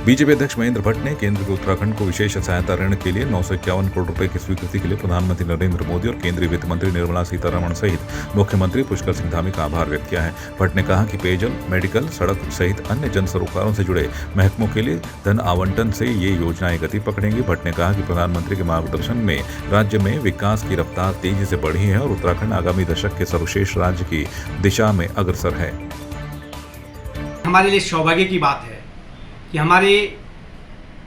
BJP अध्यक्ष महेंद्र भट्ट ने केंद्र के उत्तराखंड को विशेष सहायता ऋण के लिए 951 करोड़ रुपए की स्वीकृति के लिए प्रधानमंत्री नरेंद्र मोदी और केंद्रीय वित्त मंत्री निर्मला सीतारमण सहित मुख्यमंत्री पुष्कर सिंह धामी का आभार व्यक्त किया है। भट्ट ने कहा कि पेयजल, मेडिकल, सड़क सहित अन्य जन सरोकारों से जुड़े महकमों के लिए धन आवंटन से ये योजनाएं गति पकड़ेंगी। भट्ट ने कहा कि प्रधानमंत्री के मार्गदर्शन में राज्य में विकास की रफ्तार तेजी से बढ़ी है और उत्तराखंड आगामी दशक के सर्वश्रेष्ठ राज्य की दिशा में अग्रसर है। हमारे लिए सौभाग्य की बात है कि हमारे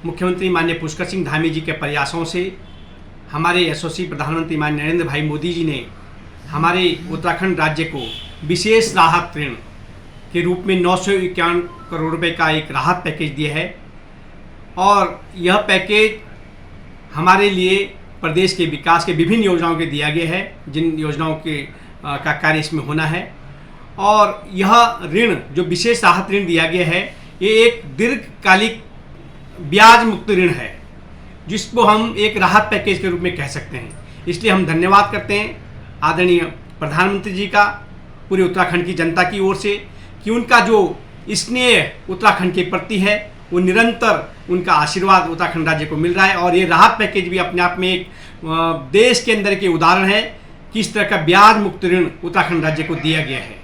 मुख्यमंत्री माननीय पुष्कर सिंह धामी जी के प्रयासों से हमारे यशस्वी प्रधानमंत्री माननीय नरेंद्र भाई मोदी जी ने हमारे उत्तराखंड राज्य को विशेष राहत ऋण के रूप में 951 करोड़ रुपए का एक राहत पैकेज दिया है। और यह पैकेज हमारे लिए प्रदेश के विकास के विभिन्न योजनाओं के दिया गया है, जिन योजनाओं के का कार्य इसमें होना है। और यह ऋण जो विशेष राहत ऋण दिया गया है, ये एक दीर्घकालिक ब्याज मुक्त ऋण है, जिसको हम एक राहत पैकेज के रूप में कह सकते हैं। इसलिए हम धन्यवाद करते हैं आदरणीय प्रधानमंत्री जी का पूरे उत्तराखंड की जनता की ओर से कि उनका जो स्नेह उत्तराखंड के प्रति है, वो निरंतर उनका आशीर्वाद उत्तराखंड राज्य को मिल रहा है। और ये राहत पैकेज भी अपने आप में एक देश के अंदर के उदाहरण है कि इस तरह का ब्याज मुक्त ऋण उत्तराखंड राज्य को दिया गया है।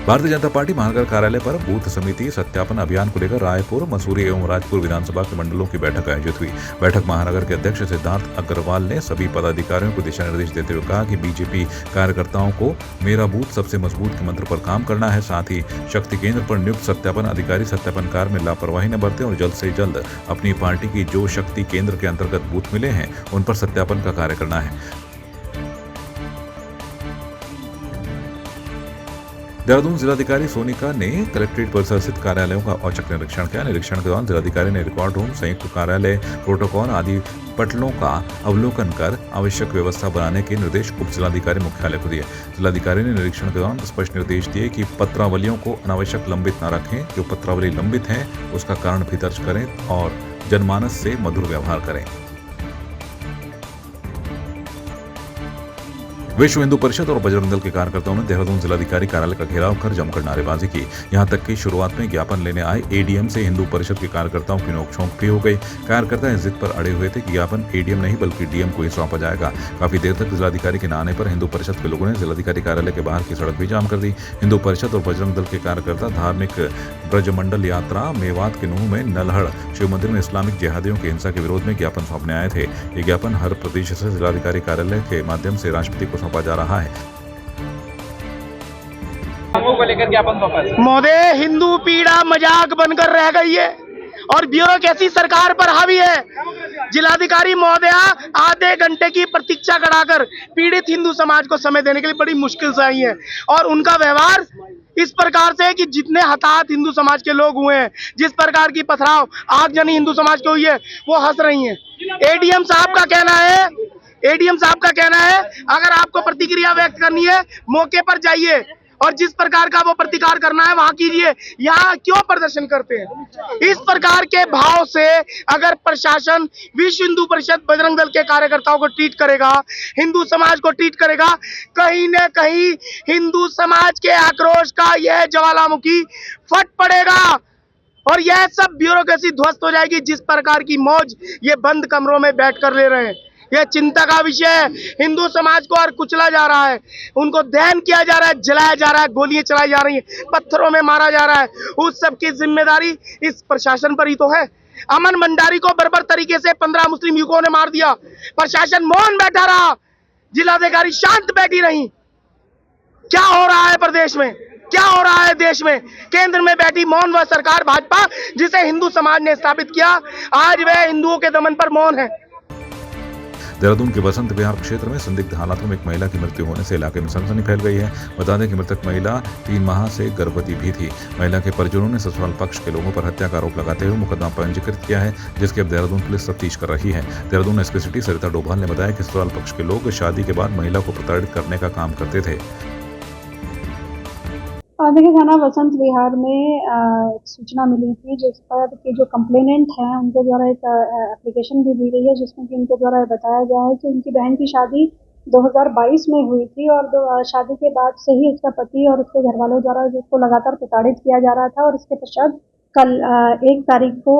भारतीय जनता पार्टी महानगर कार्यालय पर बूथ समिति सत्यापन अभियान को लेकर रायपुर, मसूरी एवं राजपुर विधानसभा के मंडलों की बैठक आयोजित हुई। बैठक महानगर के अध्यक्ष सिद्धार्थ अग्रवाल ने सभी पदाधिकारियों को दिशा निर्देश देते हुए कहा कि बीजेपी कार्यकर्ताओं को मेरा बूथ सबसे मजबूत के मंत्र पर काम करना है। साथ ही शक्ति केंद्र पर नियुक्त सत्यापन अधिकारी सत्यापन कार्य में लापरवाही न बरतें और जल्द से जल्द अपनी पार्टी की जो शक्ति केंद्र के अंतर्गत बूथ मिले हैं उन पर सत्यापन का कार्य करना है। देहरादून जिलाधिकारी सोनिका ने कलेक्ट्रेट परिसर स्थित कार्यालयों का औचक निरीक्षण किया। निरीक्षण के दौरान जिलाधिकारी ने रिकॉर्ड रूम, संयुक्त कार्यालय, प्रोटोकॉल आदि पटलों का अवलोकन कर आवश्यक व्यवस्था बनाने के निर्देश उप जिलाधिकारी मुख्यालय को दिए। जिलाधिकारी ने निरीक्षण के दौरान स्पष्ट निर्देश दिए कि पत्रावलियों को अनावश्यक लंबित न रखें, जो पत्रावली लंबित है उसका कारण भी दर्ज करें और जनमानस से मधुर व्यवहार करें। विश्व हिंदू परिषद और बजरंग दल के कार्यकर्ताओं ने देहरादून जिलाधिकारी कार्यालय का घेराव कर जमकर नारेबाजी की। यहां तक कि शुरुआत में ज्ञापन लेने आए एडीएम से हिंदू परिषद के कार्यकर्ताओं की नोकझोंक भी हो गई। कार्यकर्ता इस जिद पर अड़े हुए थे कि ज्ञापन एडीएम नहीं बल्कि डीएम को ही सौंपा जाएगा। काफी देर तक जिलाधिकारी के न आने पर हिंदू परिषद के लोगों ने जिलाधिकारी कार्यालय के बाहर की सड़क भी जाम कर दी। हिंदू परिषद और बजरंग दल के कार्यकर्ता धार्मिक ब्रजमंडल यात्रा मेवात के नूह में नलहड़ शिव मंदिर में इस्लामिक जिहादियों की हिंसा के विरोध में ज्ञापन सौंपने आए थे। ये ज्ञापन हर प्रदेश से जिलाधिकारी कार्यालय के माध्यम से राष्ट्रपति को सौंपा जा रहा है। को लेकर ज्ञापन सौंपा। मोदी हिंदू पीड़ा मजाक बनकर रह गई है और ब्यूरोक्रेसी सरकार पर हावी है। जिलाधिकारी महोदया आधे घंटे की प्रतीक्षा कराकर पीड़ित हिंदू समाज को समय देने के लिए बड़ी मुश्किल से आई है और उनका व्यवहार इस प्रकार से है कि जितने हताहत हिंदू समाज के लोग हुए हैं, जिस प्रकार की पथराव आगजनी हिंदू समाज को हुई है, वो हंस रही हैं। एडीएम साहब का कहना है अगर आपको प्रतिक्रिया व्यक्त करनी है मौके पर जाइए और जिस प्रकार का वो प्रतिकार करना है वहां कीजिए, यहाँ क्यों प्रदर्शन करते हैं? इस प्रकार के भाव से अगर प्रशासन विश्व हिंदू परिषद बजरंग दल के कार्यकर्ताओं को ट्रीट करेगा, हिंदू समाज को ट्रीट करेगा, कहीं न कहीं हिंदू समाज के आक्रोश का यह ज्वालामुखी फट पड़ेगा और यह सब ब्यूरोक्रेसी ध्वस्त हो जाएगी। जिस प्रकार की मौज ये बंद कमरों में बैठकर ले रहे हैं, यह चिंता का विषय है। हिंदू समाज को और कुचला जा रहा है, उनको दहन किया जा रहा है, जलाया जा रहा है, गोलियां चलाई जा रही हैं, पत्थरों में मारा जा रहा है। उस सब की जिम्मेदारी इस प्रशासन पर ही तो है। अमन भंडारी को बर्बर तरीके से 15 मुस्लिम युवकों ने मार दिया, प्रशासन मौन बैठा रहा, जिलाधिकारी शांत बैठी रही। क्या हो रहा है प्रदेश में, क्या हो रहा है देश में? केंद्र में बैठी मौन वह सरकार भाजपा जिसे हिंदू समाज ने स्थापित किया, आज वह हिंदुओं के दमन पर मौन है। देहरादून के बसंत विहार क्षेत्र में संदिग्ध हालातों में एक महिला की मृत्यु होने से इलाके में सनसनी फैल गई है। बता दें कि मृतक महिला 3 माह से गर्भवती भी थी। महिला के परिजनों ने ससुराल पक्ष के लोगों पर हत्या का आरोप लगाते हुए मुकदमा पंजीकृत किया है, जिसकी अब देहरादून पुलिस तफ्तीश कर रही है। देहरादून एसपी सिटी सरिता डोभाल ने बताया कि ससुराल पक्ष के लोग शादी के बाद महिला को प्रताड़ित करने का काम करते थे। देखिए, थाना बसंत विहार में सूचना मिली थी जिस पर कि जो कंप्लेनेंट हैं उनके द्वारा एक एप्लीकेशन भी दी गई है, जिसमें कि उनके द्वारा बताया गया है कि उनकी बहन की शादी 2022 में हुई थी और शादी के बाद से ही उसका पति और उसके घर वालों द्वारा उसको लगातार प्रताड़ित किया जा रहा था। और इसके पश्चात कल 1 तारीख को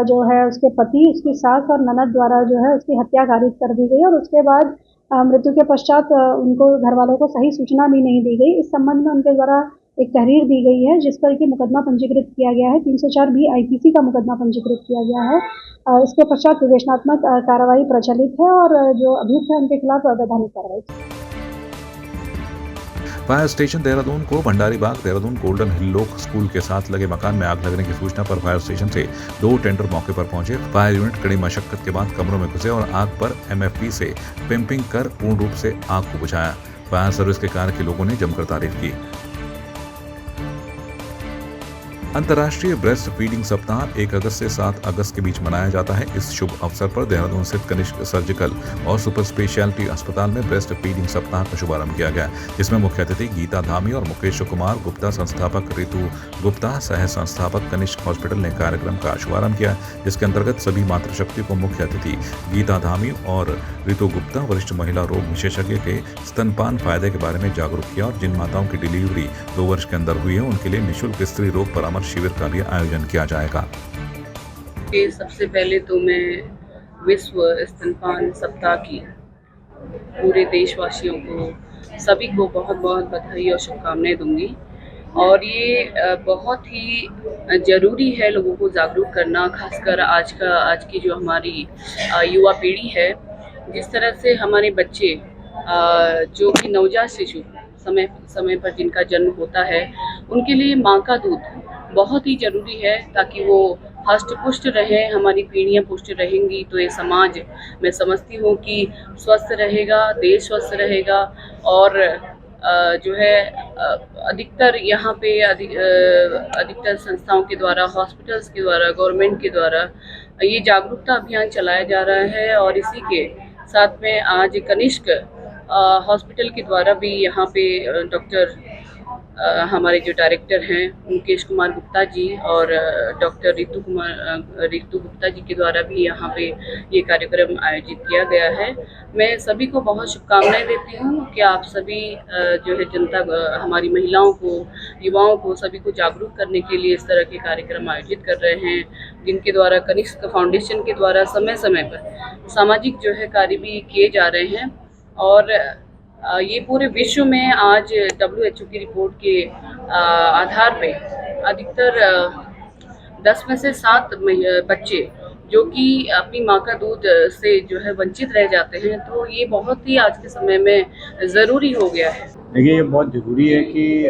जो है उसके पति, उसकी सास और ननद द्वारा जो है उसकी हत्या कारित कर दी गई और उसके बाद मृत्यु के पश्चात उनको घर वालों को सही सूचना भी नहीं दी गई। इस संबंध में उनके द्वारा एक तहरीर दी गई है जिस पर कि मुकदमा पंजीकृत किया गया है। 304 बी आईपीसी का मुकदमा पंजीकृत किया गया है। इसके पश्चात विवेचनात्मक कार्रवाई प्रचलित है और जो अभियुक्त है उनके खिलाफ वैधानिक कार्रवाई। फायर स्टेशन देहरादून को भंडारी बाग देहरादून गोल्डन हिल लोक स्कूल के साथ लगे मकान में आग लगने की सूचना पर फायर स्टेशन से 2 टेंडर मौके पर पहुंचे। फायर यूनिट कड़ी मशक्कत के बाद कमरों में घुसे और आग पर एमएफपी से पंपिंग कर पूर्ण रूप से आग को बुझाया। फायर सर्विस के कार्य के लोगों ने जमकर तारीफ की। अंतर्राष्ट्रीय ब्रेस्ट फीडिंग सप्ताह 1 अगस्त से 7 अगस्त के बीच मनाया जाता है। इस शुभ अवसर पर देहरादून स्थित कनिष्क सर्जिकल और सुपर स्पेशलिटी अस्पताल में ब्रेस्ट फीडिंग सप्ताह का शुभारंभ किया गया, जिसमें मुख्य अतिथि गीता धामी और मुकेश कुमार गुप्ता, संस्थापक रितु गुप्ता, सह संस्थापक कनिष्क हॉस्पिटल ने कार्यक्रम का शुभारंभ किया, जिसके अंतर्गत सभी मातृशक्ति को मुख्य अतिथि गीता धामी और रितु गुप्ता वरिष्ठ महिला रोग विशेषज्ञ के स्तनपान फायदे के बारे में जागरूक किया और जिन माताओं की डिलीवरी 2 वर्ष के अंदर हुई है उनके लिए निःशुल्क स्त्री रोग परामर्श शिविर का भी आयोजन किया जाएगा। सबसे पहले तो मैं विश्व स्तनपान सप्ताह की पूरे देशवासियों को सभी को बहुत बहुत बधाई और शुभकामनाएं दूंगी। और ये बहुत ही ज़रूरी है लोगों को जागरूक करना, खासकर आज की जो हमारी युवा पीढ़ी है। जिस तरह से हमारे बच्चे जो कि नवजात शिशु समय पर जिनका जन्म होता है उनके लिए माँ का दूध बहुत ही ज़रूरी है, ताकि वो हष्ट पुष्ट रहें, हमारी पीढ़ियाँ पुष्ट रहेंगी तो ये समाज मैं समझती हूँ कि स्वस्थ रहेगा, देश स्वस्थ रहेगा। और जो है अधिकतर यहाँ पे अधिकतर संस्थाओं के द्वारा, हॉस्पिटल्स के द्वारा, गवर्नमेंट के द्वारा ये जागरूकता अभियान चलाया जा रहा है। और इसी के साथ में आज कनिष्क हॉस्पिटल के द्वारा भी यहाँ पे डॉक्टर हमारे जो डायरेक्टर हैं मुकेश कुमार गुप्ता जी और डॉक्टर रितु गुप्ता जी के द्वारा भी यहाँ पे ये कार्यक्रम आयोजित किया गया है। मैं सभी को बहुत शुभकामनाएं देती हूँ कि आप सभी जो है जनता, हमारी महिलाओं को, युवाओं को, सभी को जागरूक करने के लिए इस तरह के कार्यक्रम आयोजित कर रहे हैं, जिनके द्वारा कनिष्क फाउंडेशन के द्वारा समय समय पर सामाजिक जो है कार्य भी किए जा रहे हैं। और ये पूरे विश्व में आज WHO की रिपोर्ट के आधार पे अधिकतर 10 में से 7 बच्चे जो कि अपनी माँ का दूध से जो है वंचित रह जाते हैं, तो ये बहुत ही आज के समय में ज़रूरी हो गया है। देखिए, ये बहुत ज़रूरी है कि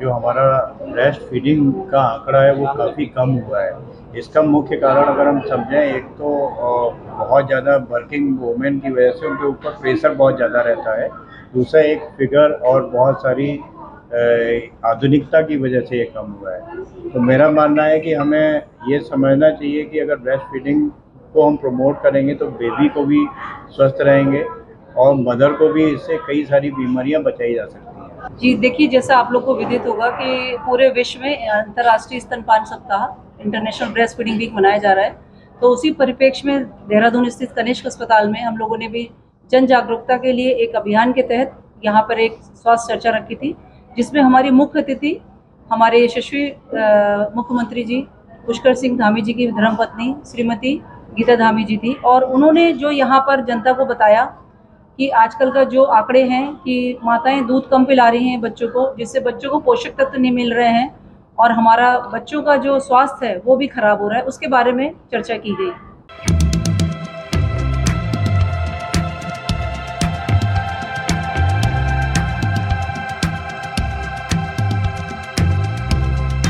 जो हमारा ब्रेस्ट फीडिंग का आंकड़ा है वो काफ़ी कम हुआ है। इसका मुख्य कारण अगर हम समझें, एक तो बहुत ज़्यादा वर्किंग वुमेन की वजह से उनके ऊपर प्रेशर बहुत ज़्यादा रहता है। दूसरा एक फिगर और बहुत सारी आधुनिकता की वजह से ये कम हुआ है। तो मेरा मानना है कि हमें ये समझना चाहिए कि अगर ब्रेस्ट फीडिंग को हम प्रमोट करेंगे तो बेबी को भी स्वस्थ रहेंगे और मदर को भी इससे कई सारी बीमारियां बचाई जा सकती हैं। जी देखिए, जैसा आप लोग को विदित होगा कि पूरे विश्व में अंतर्राष्ट्रीय स्तनपान सप्ताह, इंटरनेशनल ब्रेस्ट फीडिंग वीक मनाया जा रहा है। तो उसी परिप्रेक्ष्य में देहरादून स्थित कनिष्क अस्पताल में हम लोगों ने भी जन जागरूकता के लिए एक अभियान के तहत यहाँ पर एक स्वास्थ्य चर्चा रखी थी, जिसमें हमारी मुख्य अतिथि हमारे यशस्वी मुख्यमंत्री जी पुष्कर सिंह धामी जी की धर्मपत्नी श्रीमती गीता धामी जी थी। और उन्होंने जो यहाँ पर जनता को बताया कि आजकल का जो आंकड़े हैं कि माताएं दूध कम पिला रही हैं बच्चों को, जिससे बच्चों को पोषक तत्व नहीं मिल रहे हैं और हमारा बच्चों का जो स्वास्थ्य है वो भी खराब हो रहा है, उसके बारे में चर्चा की गई।